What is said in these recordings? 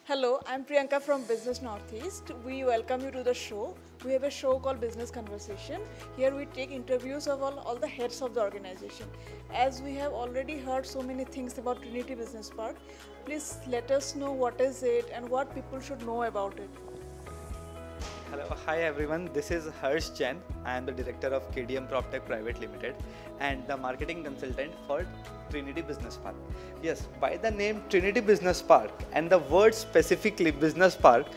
Hello, I'm Priyanka from Business Northeast. We welcome you to the show. We have a show called Business Conversation. Here we take interviews of all the heads of the organization. As we have already heard so many things about Trinity Business Park, please let us know what is it and what people should know about it. Hello, hi everyone. This is Harsh Jain. I am the director of KDM PropTech Private Limited and the marketing consultant for Trinity Business Park. Yes, by the name Trinity Business Park and the word specifically Business Park,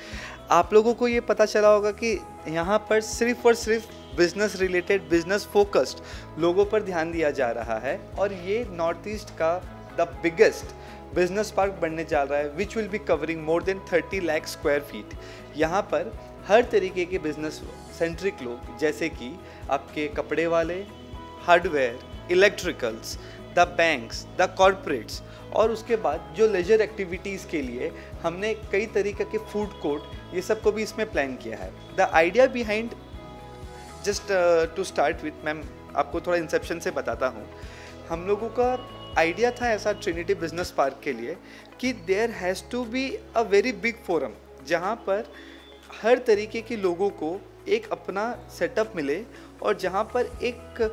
आप लोगों को ये पता चला होगा कि यहाँ पर सिर्फ और सिर्फ बिजनेस रिलेटेड, बिजनेस फोकस्ड लोगों पर ध्यान दिया जा रहा है और ये नॉर्थ ईस्ट का द बिगेस्ट बिजनेस पार्क बनने जा रहा है which will be covering more than 30 lakh square feet. यहाँ पर हर तरीके के बिजनेस सेंट्रिक लोग जैसे कि आपके कपड़े वाले, hardware, electricals, the banks, the corporates और उसके बाद जो लेजर एक्टिविटीज़ के लिए हमने कई तरीके के फूड कोर्ट ये सब को भी इसमें प्लान किया है। The idea behind just to start with, ma'am आपको थोड़ा इंसेप्शन से बताता हूँ। हम लोगों का आइडिया था ऐसा ट्रिनिटी बिजनेस पार्क के लिए कि there has to be a very big forum जहाँ पर हर तरीके के लोगों को एक अपना सेटअप मिले और जहाँ पर एक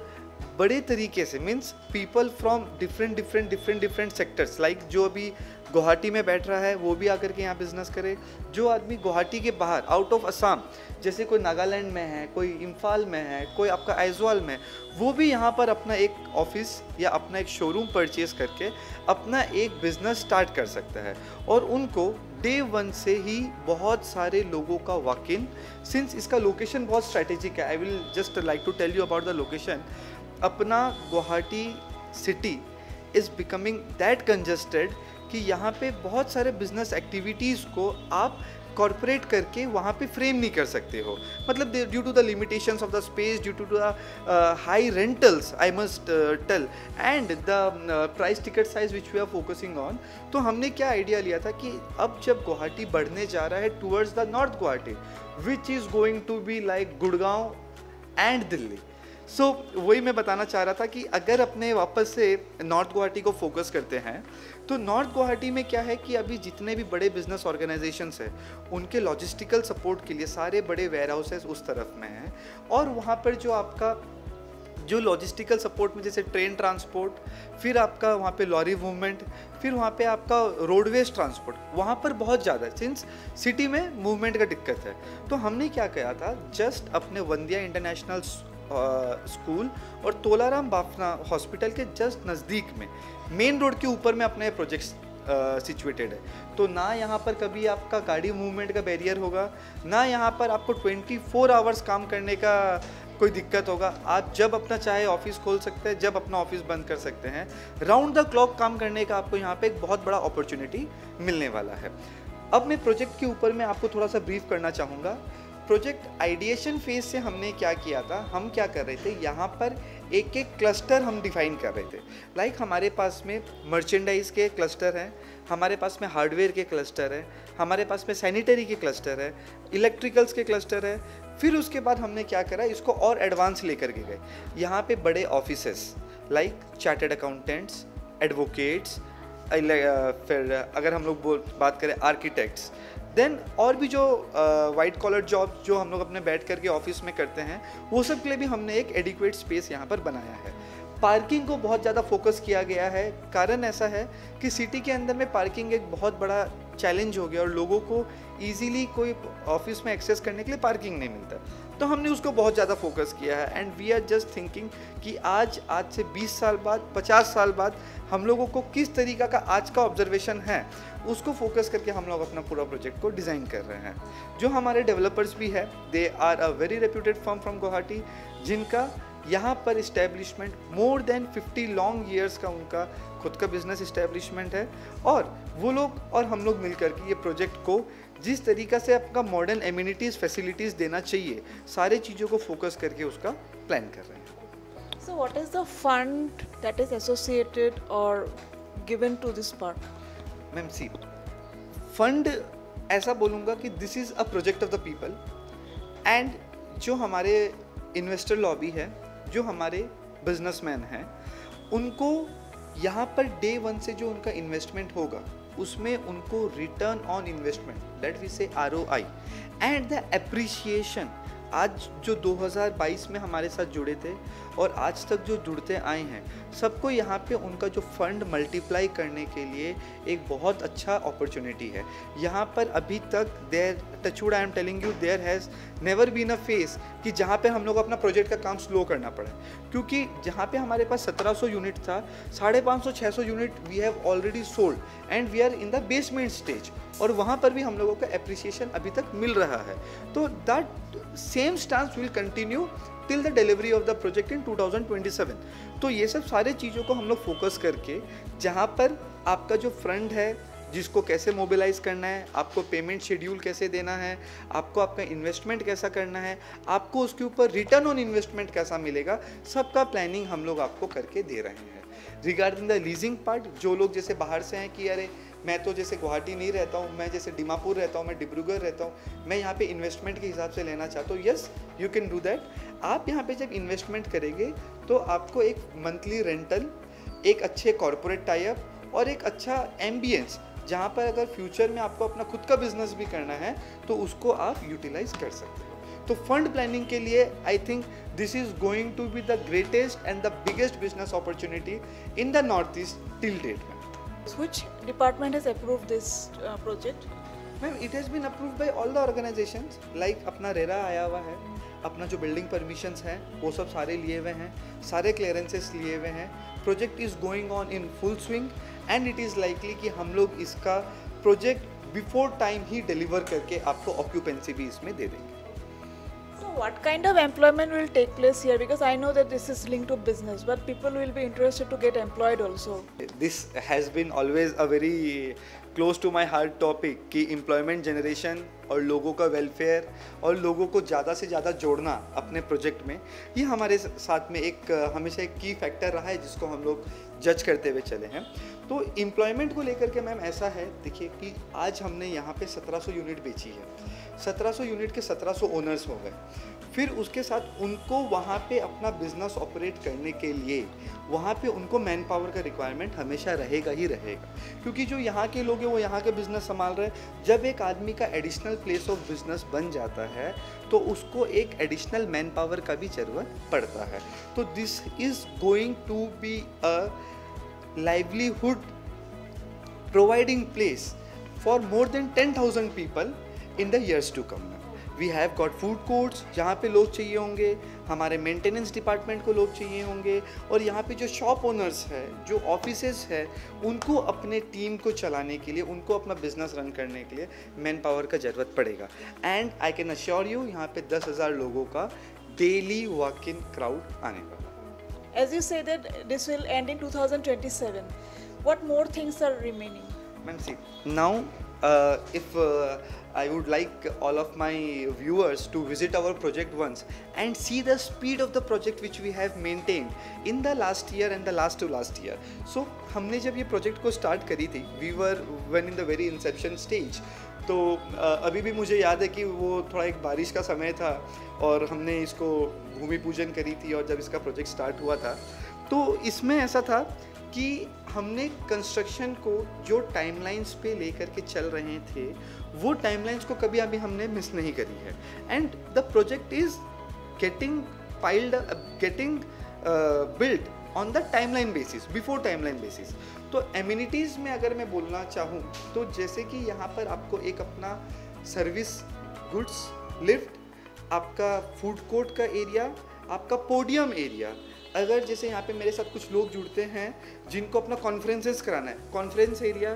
बड़े तरीके से means people from different sectors like जो अभी गुवाहाटी में बैठ रहा है वो भी आकर के यहाँ बिजनेस करे, जो आदमी गुवाहाटी के बाहर आउट ऑफ असम जैसे कोई नागालैंड में है, कोई इम्फाल में है, कोई आपका आइजवाल में, वो भी यहाँ पर अपना एक ऑफिस या अपना एक शोरूम परचेज करके अपना एक बिजनेस स्टार्ट कर सकता है। और उनको डे वन से ही बहुत सारे लोगों का वॉक इन, सिंस इसका लोकेशन बहुत स्ट्रैटेजिक है। I will just like to tell you about the location. अपना Guwahati city is becoming that congested कि यहाँ पे बहुत सारे बिजनेस एक्टिविटीज़ को आप कॉर्पोरेट करके वहाँ पे फ्रेम नहीं कर सकते हो, मतलब due to the limitations of the space, due to the high rentals I must tell and the price ticket size which we are focusing on. तो हमने क्या आइडिया लिया था कि अब जब गुवाहाटी बढ़ने जा रहा है towards the north Guwahati which is going to be like Gurgaon and Delhi. So वही मैं बताना चाह रहा था कि अगर अपने वापस से नॉर्थ गुवाहाटी को फोकस करते हैं तो नॉर्थ गुवाहाटी में क्या है कि अभी जितने भी बड़े बिजनेस ऑर्गेनाइजेशंस हैं उनके लॉजिस्टिकल सपोर्ट के लिए सारे बड़े वेयर हाउसेस उस तरफ में हैं और वहाँ पर जो आपका जो लॉजिस्टिकल सपोर्ट में जैसे ट्रेन ट्रांसपोर्ट, फिर आपका वहाँ पे लॉरी मूवमेंट, फिर वहाँ पे आपका रोडवेज ट्रांसपोर्ट वहाँ पर बहुत ज़्यादा है सिंस सिटी में मूवमेंट का दिक्कत है। तो हमने क्या किया था, जस्ट अपने वंदिया इंटरनेशनल स्कूल और तोलाराम बाफना हॉस्पिटल के जस्ट नज़दीक में मेन रोड के ऊपर में अपने प्रोजेक्ट्स सिचुएटेड है। तो ना यहाँ पर कभी आपका गाड़ी मूवमेंट का बैरियर होगा, ना यहाँ पर आपको 24 आवर्स काम करने का कोई दिक्कत होगा। आप जब अपना चाहे ऑफिस खोल सकते हैं, जब अपना ऑफिस बंद कर सकते हैं। राउंड द क्लॉक काम करने का आपको यहाँ पे एक बहुत बड़ा अपॉर्चुनिटी मिलने वाला है। अब मैं प्रोजेक्ट के ऊपर में आपको थोड़ा सा ब्रीफ करना चाहूँगा। प्रोजेक्ट आइडिएशन फेज से हमने क्या किया था, हम क्या कर रहे थे, यहाँ पर एक एक क्लस्टर हम डिफाइन कर रहे थे। लाइक हमारे पास में मर्चेंडाइज के क्लस्टर हैं, हमारे पास में हार्डवेयर के क्लस्टर है, हमारे पास में सैनिटरी के क्लस्टर है, इलेक्ट्रिकल्स के क्लस्टर है। फिर उसके बाद हमने क्या करा, इसको और एडवांस लेकर के गए। यहाँ पे बड़े offices like chartered accountants, advocates, फिर अगर हम लोग बात करें आर्किटेक्ट्स, देन और भी जो वाइट कॉलर जॉब जो हम लोग अपने बैठ करके ऑफिस में करते हैं वो सब के लिए भी हमने एक एडिक्वेट स्पेस यहाँ पर बनाया है। पार्किंग को बहुत ज़्यादा फोकस किया गया है। कारण ऐसा है कि सिटी के अंदर में पार्किंग एक बहुत बड़ा चैलेंज हो गया और लोगों को इजीली कोई ऑफिस में एक्सेस करने के लिए पार्किंग नहीं मिलता। तो हमने उसको बहुत ज़्यादा फोकस किया है and we are just thinking कि आज से 20 साल बाद, 50 साल बाद हम लोगों को किस तरीका का आज का ऑब्जर्वेशन है उसको फोकस करके हम लोग अपना पूरा प्रोजेक्ट को डिज़ाइन कर रहे हैं। जो हमारे डेवलपर्स भी है, they are a very reputed firm from Guwahati, जिनका यहाँ पर establishment more than 50 long years का उनका खुद का बिजनेस इस्टेब्लिशमेंट है। और वो लोग और हम लोग मिलकर के ये प्रोजेक्ट को जिस तरीक़ा से आपका मॉडर्न एम्यूनिटीज़ फैसिलिटीज़ देना चाहिए, सारे चीज़ों को फोकस करके उसका प्लान कर रहे हैं। So what is the fund that is associated or given to this park? Ma'am see, fund ऐसा बोलूँगा कि this is a project of the people and जो हमारे इन्वेस्टर लॉबी है, जो हमारे बिजनेसमैन हैं, उनको यहाँ पर डे वन से जो उनका इन्वेस्टमेंट होगा उसमें उनको return on investment, that we say ROI, and the appreciation, आज जो 2022 में हमारे साथ जुड़े थे और आज तक जो जुड़ते आए हैं, सबको यहाँ पे उनका जो फंड मल्टीप्लाई करने के लिए एक बहुत अच्छा अपॉर्चुनिटी है। यहाँ पर अभी तक there touchwood I am telling you, there has never been a phase कि जहाँ पे हम लोग अपना प्रोजेक्ट का काम स्लो करना पड़ा, क्योंकि जहाँ पे हमारे पास 1700 यूनिट था, 550-600 unit we have already sold and we are in the basement stage, और वहाँ पर भी हम लोगों का एप्रिसिएशन अभी तक मिल रहा है। तो that same stance will continue till the delivery of the project in 2027। तो ये सब सारे चीज़ों को हम लोग फोकस करके, जहाँ पर आपका जो फंड है जिसको कैसे मोबिलाइज करना है, आपको पेमेंट शेड्यूल कैसे देना है, आपको आपका इन्वेस्टमेंट कैसा करना है, आपको उसके ऊपर रिटर्न ऑन इन्वेस्टमेंट कैसा मिलेगा, सबका प्लानिंग हम लोग आपको करके दे रहे हैं। रिगार्डिंग द लीजिंग पार्ट, जो लोग जैसे बाहर से हैं कि अरे मैं तो जैसे गुवाहाटी नहीं रहता हूँ, मैं जैसे डिमापुर रहता हूँ, मैं डिब्रूगढ़ रहता हूँ, मैं यहाँ पे इन्वेस्टमेंट के हिसाब से लेना चाहता हूँ, yes you can do that. आप यहाँ पे जब इन्वेस्टमेंट करेंगे तो आपको एक मंथली रेंटल, एक अच्छे कॉर्पोरेट टाइप और एक अच्छा एम्बियंस, जहाँ पर अगर फ्यूचर में आपको अपना खुद का बिजनेस भी करना है तो उसको आप यूटिलाइज कर सकते हो। तो फंड प्लानिंग के लिए I think this is going to be the greatest and the biggest business opportunity in the north east till date. Which department has approved this project? Ma'am it has been approved by all the organisations, like अपना रेरा आया हुआ है, अपना जो building permissions हैं वो सब सारे लिए हुए हैं, सारे क्लियरेंसेस लिए हुए हैं, project is going on in full swing and it is likely कि हम लोग इसका प्रोजेक्ट बिफोर टाइम ही डिलीवर करके आपको ऑक्यूपेंसी भी इसमें दे देंगे। So what kind of employment will take place here? Because I know that this is linked to business, but people will be interested to get employed also. This has been always a very close to my heart topic कि employment generation और लोगों का welfare और लोगों को ज़्यादा से ज़्यादा जोड़ना अपने प्रोजेक्ट में, ये हमारे साथ में एक हमेशा एक की फैक्टर रहा है जिसको हम लोग जज करते हुए चले हैं। तो एम्प्लॉयमेंट को लेकर के मैम ऐसा है, देखिए कि आज हमने यहाँ पे 1700 यूनिट बेची है, 1700 यूनिट के 1700 ओनर्स हो गए, फिर उसके साथ उनको वहाँ पे अपना बिजनेस ऑपरेट करने के लिए वहाँ पे उनको मैन पावर का रिक्वायरमेंट हमेशा रहेगा ही रहेगा, क्योंकि जो यहाँ के लोग हैं वो यहाँ के बिजनेस संभाल रहे हैं। जब एक आदमी का एडिशनल प्लेस ऑफ बिजनेस बन जाता है तो उसको एक एडिशनल मैन पावर का भी ज़रूरत पड़ता है। तो this is going to be a livelihood providing place for more than 10,000 people in the years to come. We have got food courts जहाँ पे लोग चाहिए होंगे, हमारे मेंटेनेंस डिपार्टमेंट को लोग चाहिए होंगे, और यहाँ पे जो शॉप ओनर्स है, जो ऑफिसेस है, उनको अपने टीम को चलाने के लिए, उनको अपना बिजनेस रन करने के लिए मैन पावर का ज़रूरत पड़ेगा। And I can assure you यहाँ पे 10,000 लोगों का डेली वॉक इन क्राउड आने का। As you say that this will end in 2027, what more things are remaining? Ma'am, see, now if I would like all of my viewers to visit our project once and see the speed of the project which we have maintained in the last year and the last to last year. So हमने जब ये project को start करी थी, we were when in the very inception stage, तो अभी भी मुझे याद है कि वो थोड़ा एक बारिश का समय था और हमने इसको भूमि पूजन करी थी, और जब इसका प्रोजेक्ट स्टार्ट हुआ था तो इसमें ऐसा था कि हमने कंस्ट्रक्शन को जो टाइमलाइंस पे लेकर के चल रहे थे वो टाइमलाइंस को कभी अभी हमने मिस नहीं करी है, and the project is getting built on the timeline basis, before timeline basis. तो एमिनिटीज़ में अगर मैं बोलना चाहूँ तो जैसे कि यहाँ पर आपको एक अपना सर्विस गुड्स लिफ्ट, आपका फूड कोर्ट का एरिया, आपका पोडियम एरिया, अगर जैसे यहाँ पे मेरे साथ कुछ लोग जुड़ते हैं जिनको अपना कॉन्फ्रेंसेस कराना है, कॉन्फ्रेंस एरिया,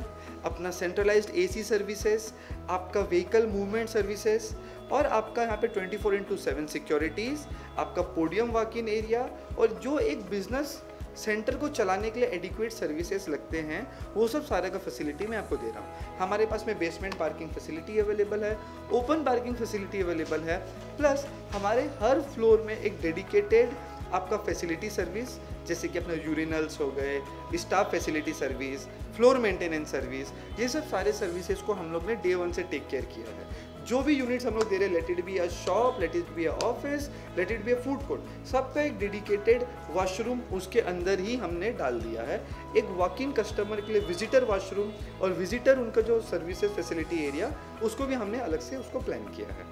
अपना सेंट्रलाइज्ड एसी सर्विसेज, आपका व्हीकल मूवमेंट सर्विसेज, और आपका यहाँ पे 24/7 सिक्योरिटीज़, आपका पोडियम वॉक इन एरिया, और जो एक बिजनेस सेंटर को चलाने के लिए एडिक्वेट सर्विसेज लगते हैं वो सब सारे का फैसिलिटी मैं आपको दे रहा हूँ। हमारे पास में बेसमेंट पार्किंग फैसिलिटी अवेलेबल है, ओपन पार्किंग फैसिलिटी अवेलेबल है, प्लस हमारे हर फ्लोर में एक डेडिकेटेड आपका फैसिलिटी सर्विस, जैसे कि अपने यूरिनल्स हो गए, staff facility service, floor maintenance service, ये सब सारे सर्विसेज को हम लोग ने डे 1 से टेक केयर किया है। जो भी यूनिट्स हम लोग दे रहे हैं, let it be a shop, let it be a office, let it be a food court, सबका एक डेडिकेटेड वॉशरूम उसके अंदर ही हमने डाल दिया है। एक वॉक इन कस्टमर के लिए विजिटर वॉशरूम और विजिटर उनका जो सर्विसेज फैसिलिटी एरिया, उसको भी हमने अलग से उसको प्लान किया है।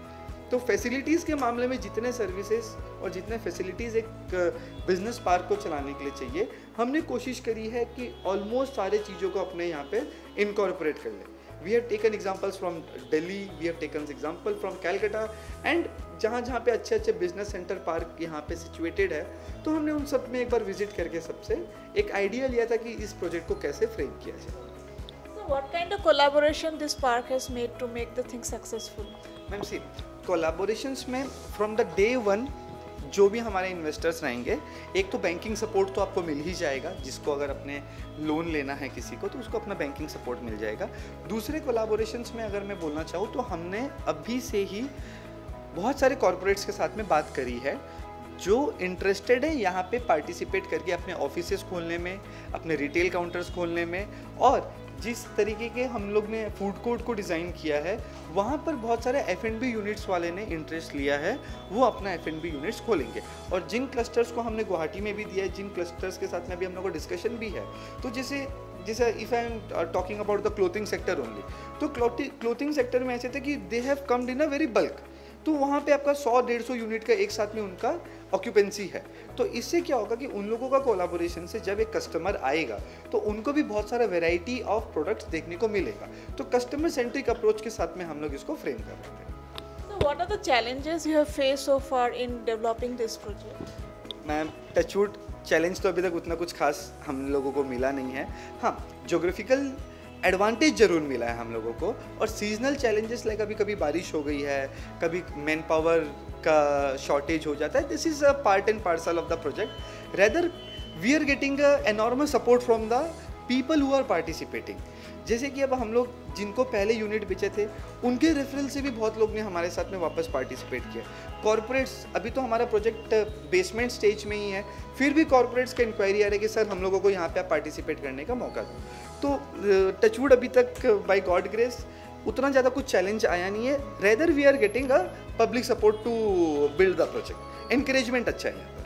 तो फैसिलिटीज़ के मामले में जितने सर्विसेज और जितने फैसिलिटीज़ एक बिजनेस पार्क को चलाने के लिए चाहिए, हमने कोशिश करी है कि ऑलमोस्ट सारे चीज़ों को अपने यहाँ पे इनकॉर्पोरेट कर लें। We have taken examples from Delhi, we have taken example from Calcutta, and जहाँ जहाँ पे अच्छे अच्छे बिजनेस सेंटर पार्क यहाँ पे सिचुएटेड है, तो हमने उन सब में एक बार विजिट करके सबसे एक आइडिया लिया था कि इस प्रोजेक्ट को कैसे फ्रेम किया जाए। So what kind of collaboration this park has made to make the thing successful? Ma'am see कोलैबोरेशंस में फ्रॉम द डे 1 जो भी हमारे इन्वेस्टर्स रहेंगे, एक तो बैंकिंग सपोर्ट तो आपको मिल ही जाएगा, जिसको अगर अपने लोन लेना है किसी को तो उसको अपना बैंकिंग सपोर्ट मिल जाएगा। दूसरे कोलैबोरेशंस में अगर मैं बोलना चाहूँ तो हमने अभी से ही बहुत सारे कॉरपोरेट्स के साथ में बात करी है जो इंटरेस्टेड है यहाँ पे पार्टिसिपेट करके अपने ऑफिसेस खोलने में, अपने रिटेल काउंटर्स खोलने में, और जिस तरीके के हम लोग ने फूड कोर्ट को डिज़ाइन किया है वहाँ पर बहुत सारे F&B यूनिट्स वाले ने इंटरेस्ट लिया है, वो अपना F&B यूनिट्स खोलेंगे। और जिन क्लस्टर्स को हमने गुवाहाटी में भी दिया है, जिन क्लस्टर्स के साथ में भी हम लोग को डिस्कशन भी है, तो जैसे if I am talking about the clothing sector only, तो क्लोथिंग सेक्टर में ऐसे थे कि they have comed in a very bulk, तो वहाँ पे आपका 100-150 यूनिट का एक साथ में उनका ऑक्यूपेंसी है। तो इससे क्या होगा कि उन लोगों का कोलैबोरेशन से जब एक कस्टमर आएगा तो उनको भी बहुत सारा वैरायटी ऑफ प्रोडक्ट्स देखने को मिलेगा। तो कस्टमर सेंट्रिक अप्रोच के साथ में हम लोग इसको फ्रेम कर रहे हैं। So what are the challenges you have faced so far in developing this project? Ma'am touchwood challenge तो अभी तक उतना कुछ खास हम लोगों को मिला नहीं है। हाँ, ज्योग्राफिकल एडवांटेज जरूर मिला है हम लोगों को, और सीजनल चैलेंजेस लाइक अभी कभी बारिश हो गई है, कभी मैन पावर का शॉर्टेज हो जाता है। This is a part and parcel of the project. Rather we are getting a enormous support from the people who are participating. जैसे कि अब हम लोग जिनको पहले यूनिट बेचे थे उनके रेफरल से भी बहुत लोग ने हमारे साथ में वापस पार्टिसिपेट किया। कॉर्पोरेट्स, अभी तो हमारा प्रोजेक्ट बेसमेंट स्टेज में ही है, फिर भी कॉर्पोरेट्स का इंक्वायरी आ रही है कि सर हम लोगों को यहाँ पे आप पार्टिसिपेट करने का मौका दो। तो टचवुड अभी तक बाय गॉड ग्रेस उतना ज़्यादा कुछ चैलेंज आया नहीं है। Rather we are getting a public support to build the project, encouragement अच्छा है यहाँ पर।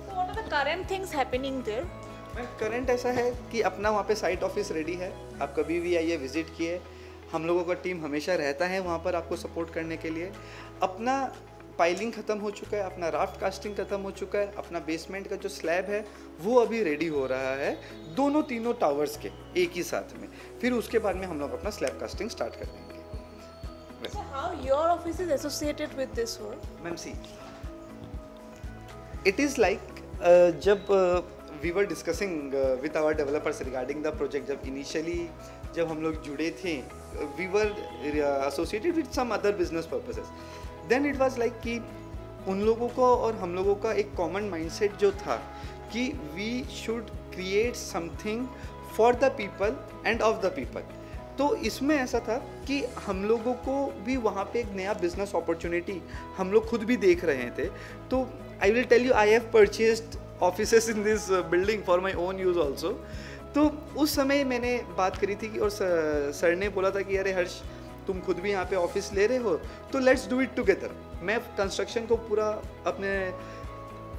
So what are the current things happening there? Ma'am current ऐसा है कि अपना वहाँ पे साइट ऑफिस रेडी है, आप कभी भी आइए विजिट किए, हम लोगों का टीम हमेशा रहता है वहाँ पर आपको सपोर्ट करने के लिए। अपना पाइलिंग ख़त्म हो चुका है, अपना राफ्ट कास्टिंग ख़त्म हो चुका है, अपना बेसमेंट का जो स्लैब है वो अभी रेडी हो रहा है, दोनों तीनों टावर्स के एक ही साथ में। फिर उसके बाद में हम लोग अपना स्लैब कास्टिंग स्टार्ट कर देंगे। So how your office is associated with this work? Ma'am see it is like जब we were discussing with our developers regarding the project, जब हम लोग जुड़े थे, we were associated with some other business purposes, then it was like कि उन लोगों को और हम लोगों का एक कॉमन माइंडसेट जो था कि we should create something for the people and of the people. तो इसमें ऐसा था कि हम लोगों को भी वहाँ पे एक नया बिजनेस अपॉर्चुनिटी हम लोग खुद भी देख रहे थे। तो I will tell you, I have purchased offices in this building for my own use also. तो उस समय मैंने बात करी थी कि, और सर ने बोला था कि अरे हर्ष तुम खुद भी यहाँ पे ऑफिस ले रहे हो तो लेट्स डू इट टुगेदर। मैं कंस्ट्रक्शन को पूरा अपने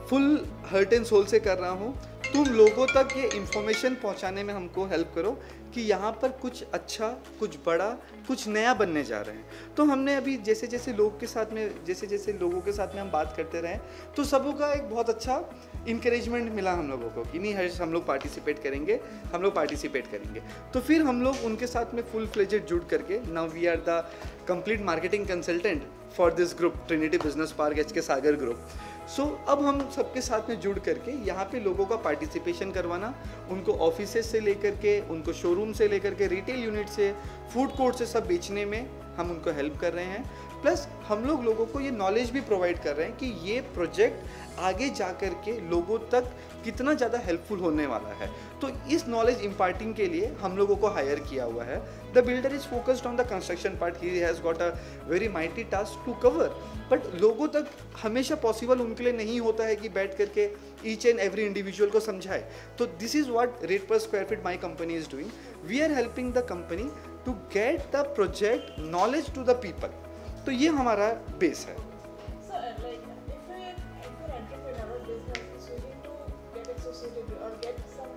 फुल हार्ट एंड सोल से कर रहा हूँ, तुम लोगों तक ये इन्फॉर्मेशन पहुँचाने में हमको हेल्प करो कि यहाँ पर कुछ अच्छा, कुछ बड़ा, कुछ नया बनने जा रहे हैं। तो हमने अभी जैसे जैसे लोगों के साथ में हम बात करते रहे तो सबों का एक बहुत अच्छा इंकरेजमेंट मिला हम लोगों को कि नहीं हर्ष हम लोग पार्टिसिपेट करेंगे। तो फिर हम लोग उनके साथ में फुल फ्लेजेड जुड़ करके now we are the complete marketing consultant for this group, Trinity Business Park HK Sagar group. So अब हम सबके साथ में जुड़ करके यहाँ पे लोगों का पार्टिसिपेशन करवाना, उनको ऑफिसेस से लेकर के, उनको शोरूम से लेकर के, रिटेल यूनिट से, फूड कोर्ट से सब बेचने में हम उनको हेल्प कर रहे हैं। प्लस हम लोगों को ये नॉलेज भी प्रोवाइड कर रहे हैं कि ये प्रोजेक्ट आगे जा कर के लोगों तक कितना ज़्यादा हेल्पफुल होने वाला है। तो इस नॉलेज इम्पार्टिंग के लिए हम लोगों को हायर किया हुआ है। The builder is focused on the construction part, he has got a very mighty task to cover, but लोगों तक हमेशा पॉसिबल उनके लिए नहीं होता है कि बैठ करके ईच एंड एवरी इंडिविजुअल को समझाए। तो this is what rate per square feet my company is doing. We are helping the company to get the project knowledge to the people. तो ये हमारा बेस है। So, like, if an entrepreneur or business is willing to get associated or get some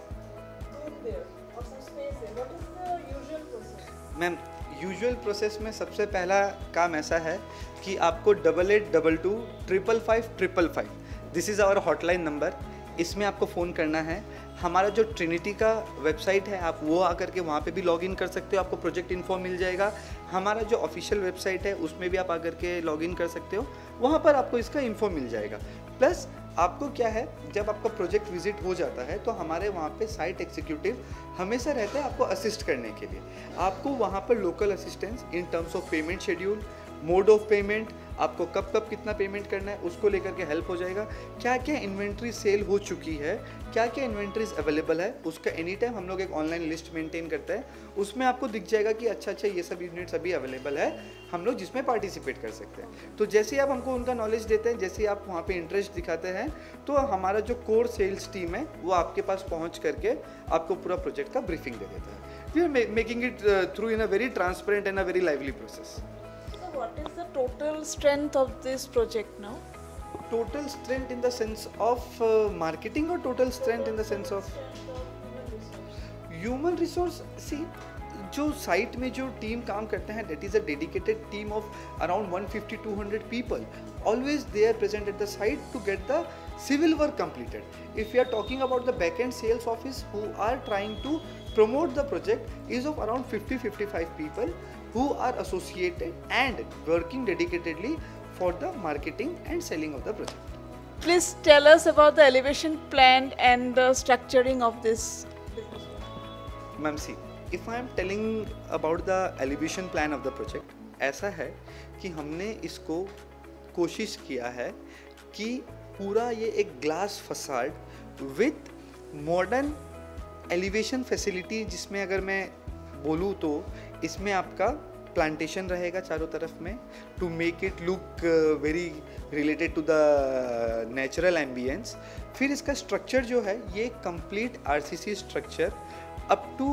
room there or some space there, what is the usual process? Ma'am, usual process में सबसे पहला काम ऐसा है कि आपको 8822 555 555 this is our hotline number, इसमें आपको फ़ोन करना है। हमारा जो ट्रिनिटी का वेबसाइट है, आप वो आकर के वहाँ पे भी लॉगिन कर सकते हो, आपको प्रोजेक्ट इन्फो मिल जाएगा। हमारा जो ऑफिशियल वेबसाइट है उसमें भी आप आकर के लॉगिन कर सकते हो, वहाँ पर आपको इसका इन्फो मिल जाएगा। प्लस आपको क्या है, जब आपका प्रोजेक्ट विजिट हो जाता है तो हमारे वहाँ पे साइट एग्जीक्यूटिव हमेशा रहता है आपको असिस्ट करने के लिए। आपको वहाँ पर local assistance in terms of payment schedule, mode of payment, आपको कब कब कितना पेमेंट करना है उसको लेकर के हेल्प हो जाएगा। क्या क्या इन्वेंट्री सेल हो चुकी है, क्या क्या इन्वेंट्रीज अवेलेबल है, उसका एनी टाइम हम लोग एक ऑनलाइन लिस्ट मेंटेन करते हैं। उसमें आपको दिख जाएगा कि अच्छा ये सब यूनिट्स अभी अवेलेबल है, हम लोग जिसमें पार्टिसिपेट कर सकते हैं। तो जैसे ही आप हमको उनका नॉलेज देते हैं, जैसे ही आप वहाँ पे इंटरेस्ट दिखाते हैं, तो हमारा जो कोर सेल्स टीम है वो आपके पास पहुँच करके आपको पूरा प्रोजेक्ट का ब्रीफिंग दे देता है। We are making it through in a very transparent and a very lively process. What is the total strength of this project now? Total strength in the sense of marketing or total strength in the sense of human resource? See, जो site में जो team काम करते हैं, that is a dedicated team of around 150-200 people. Always they are present at the site to get the civil work completed. If we are talking about the back-end sales office who are trying to promote the project is of around 50-55 people who are associated and working dedicatedly for the marketing and selling of the project. Please tell us about the elevation plan and the structuring of this business. Ma'am, see, if I am telling about the elevation plan of the project, ऐसा है कि हमने इसको कोशिश किया है कि पूरा ये एक glass facade with modern elevation facility, जिसमें अगर मैं बोलूँ तो इसमें आपका प्लांटेशन रहेगा चारों तरफ में to make it look very related to the natural ambience. फिर इसका स्ट्रक्चर जो है ये complete RCC structure up to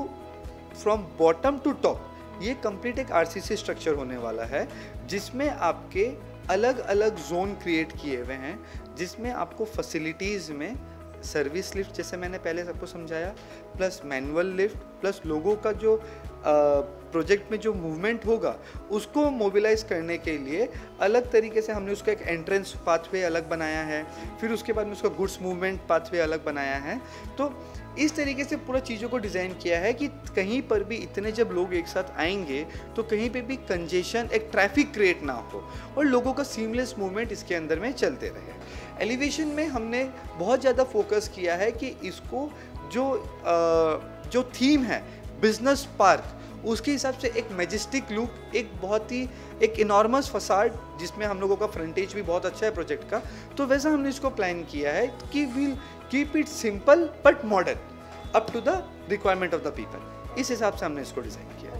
from bottom to top, ये कंप्लीट एक आरसीसी स्ट्रक्चर होने वाला है, जिसमें आपके अलग अलग जोन क्रिएट किए हुए हैं, जिसमें आपको फैसिलिटीज़ में सर्विस लिफ्ट, जैसे मैंने पहले सबको समझाया, प्लस मैनुअल लिफ्ट, प्लस लोगों का जो प्रोजेक्ट में जो मूवमेंट होगा उसको मोबिलाइज करने के लिए अलग तरीके से हमने उसका एक एंट्रेंस पाथवे अलग बनाया है, फिर उसके बाद में उसका गुड्स मूवमेंट पाथवे अलग बनाया है। तो इस तरीके से पूरा चीज़ों को डिज़ाइन किया है कि कहीं पर भी इतने जब लोग एक साथ आएंगे तो कहीं पे भी कंजेशन, एक ट्रैफिक क्रिएट ना हो और लोगों का सीमलेस मूवमेंट इसके अंदर में चलते रहे। एलिवेशन में हमने बहुत ज़्यादा फोकस किया है कि इसको जो थीम है बिजनेस पार्क, उसके हिसाब से एक मैजेस्टिक लुक, एक बहुत ही एक इनॉर्मस फसाड जिसमें हम लोगों का फ्रंटेज भी बहुत अच्छा है प्रोजेक्ट का, तो वैसा हमने इसको प्लान किया है कि we'll keep it simple but modern up to the requirement of the people. इस हिसाब से हमने इसको डिज़ाइन किया।